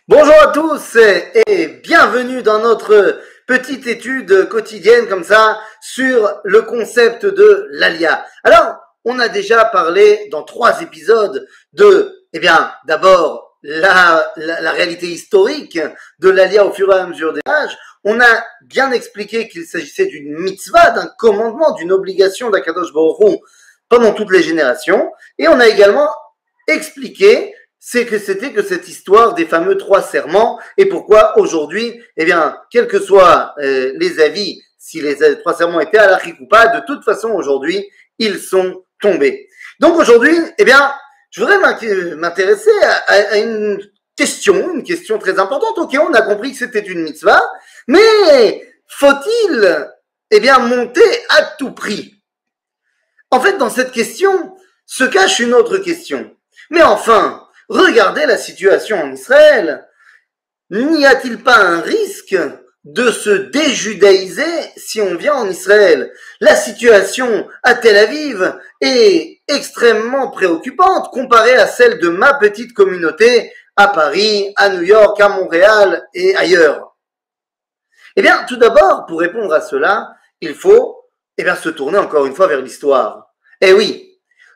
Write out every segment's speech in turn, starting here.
Bonjour à tous et bienvenue dans notre petite étude quotidienne comme ça sur le concept de l'Alia. Alors, on a déjà parlé dans 3 épisodes de, d'abord la réalité historique de l'Alia au fur et à mesure des âges. On a bien expliqué qu'il s'agissait d'une mitzvah, d'un commandement, d'une obligation d'Akadosh Baruch Hu pendant toutes les générations. Et on a également expliqué c'était que cette histoire des fameux 3 serments et pourquoi aujourd'hui, quels que soient les avis, si les 3 serments étaient à l'Arrique ou pas, de toute façon aujourd'hui, ils sont tombés. Donc aujourd'hui, je voudrais m'intéresser à une question très importante. Ok, on a compris que c'était une mitzvah, mais faut-il monter à tout prix? En fait, dans cette question se cache une autre question. Mais enfin, regardez la situation en Israël. N'y a-t-il pas un risque de se déjudaïser si on vient en Israël? La situation à Tel Aviv est extrêmement préoccupante comparée à celle de ma petite communauté à Paris, à New York, à Montréal et ailleurs. Tout d'abord, pour répondre à cela, il faut se tourner encore une fois vers l'histoire. Eh oui,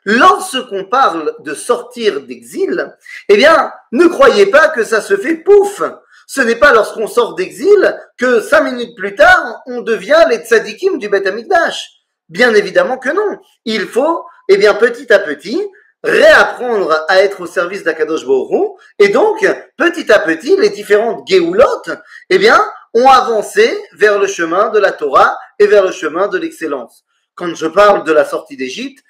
lorsqu'on parle de sortir d'exil, ne croyez pas que ça se fait pouf. Ce n'est pas lorsqu'on sort d'exil que 5 minutes plus tard, on devient les tzadikim du Beth Amikdash. Bien évidemment que non. Il faut, petit à petit, réapprendre à être au service d'Akadosh Baruch Hu. Et donc, petit à petit, les différentes Géoulotes, ont avancé vers le chemin de la Torah et vers le chemin de l'excellence. Quand je parle de la sortie d'Égypte,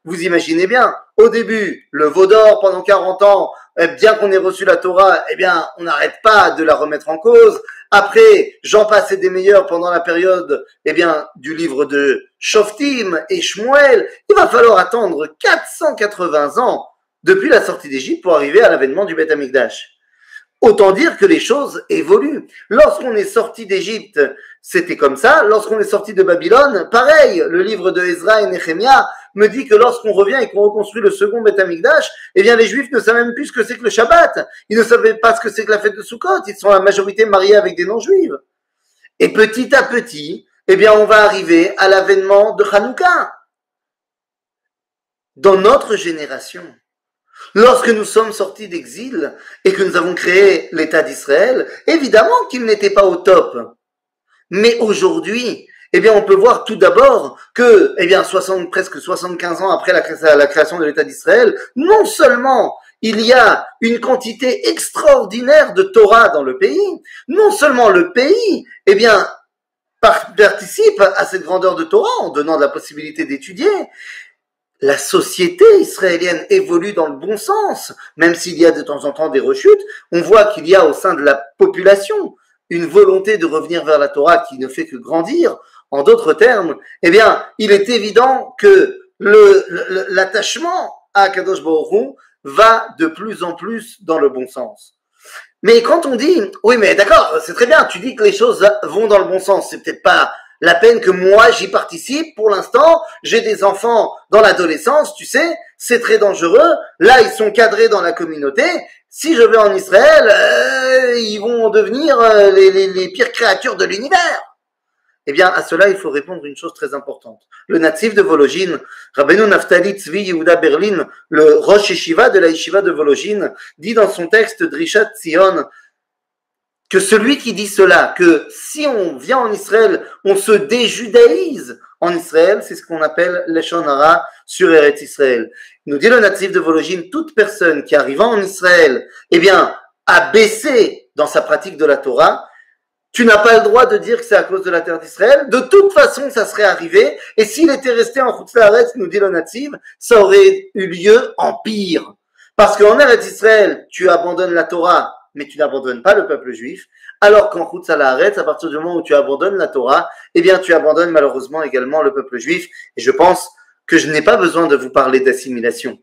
vous imaginez bien, au début, le veau d'or pendant 40 ans, bien qu'on ait reçu la Torah, on n'arrête pas de la remettre en cause. Après, j'en passais des meilleurs pendant la période, du livre de Shoftim et Shmuel. Il va falloir attendre 480 ans depuis la sortie d'Égypte pour arriver à l'avènement du Beth Amikdash. Autant dire que les choses évoluent. Lorsqu'on est sorti d'Égypte, c'était comme ça. Lorsqu'on est sorti de Babylone, pareil. Le livre de Ezra et Nehemia me dit que lorsqu'on revient et qu'on reconstruit le second Beth Amikdash, les Juifs ne savent même plus ce que c'est que le Shabbat. Ils ne savaient pas ce que c'est que la fête de Sukkot. Ils sont la majorité mariés avec des non-juifs. Et petit à petit, on va arriver à l'avènement de Hanouka. Dans notre génération, lorsque nous sommes sortis d'exil et que nous avons créé l'État d'Israël, évidemment qu'il n'était pas au top. Mais aujourd'hui, on peut voir tout d'abord que, presque 75 ans après la création de l'État d'Israël, non seulement il y a une quantité extraordinaire de Torah dans le pays, non seulement le pays, participe à cette grandeur de Torah en donnant la possibilité d'étudier. La société israélienne évolue dans le bon sens, même s'il y a de temps en temps des rechutes. On voit qu'il y a au sein de la population une volonté de revenir vers la Torah qui ne fait que grandir. En d'autres termes, il est évident que l'attachement à Kadosh Baruch Hu va de plus en plus dans le bon sens. Mais quand on dit, oui mais d'accord, c'est très bien, tu dis que les choses vont dans le bon sens, c'est peut-être pas la peine que moi j'y participe. Pour l'instant, j'ai des enfants dans l'adolescence, tu sais, c'est très dangereux. Là, ils sont cadrés dans la communauté. Si je vais en Israël, ils vont devenir les pires créatures de l'univers. À cela, il faut répondre une chose très importante. Le natif de Volojine, Rabbeinu Naftali Tzvi Yehuda Berlin, le Rosh Yeshiva de la Yeshiva de Volojine, dit dans son texte Drishat Tzion que celui qui dit cela, que si on vient en Israël, on se déjudaïse en Israël, c'est ce qu'on appelle Leshon Hara sur Eretz Israël. Il nous dit le natif de Volojine, toute personne qui arrivant en Israël, a baissé dans sa pratique de la Torah, tu n'as pas le droit de dire que c'est à cause de la terre d'Israël. De toute façon, ça serait arrivé. Et s'il était resté en Chutz La'aretz, nous dit le natif, ça aurait eu lieu en pire. Parce qu'en Eretz Israël, tu abandonnes la Torah, mais tu n'abandonnes pas le peuple juif, alors qu'en Chutz La'aretz, à partir du moment où tu abandonnes la Torah, tu abandonnes malheureusement également le peuple juif. Et je pense que je n'ai pas besoin de vous parler d'assimilation.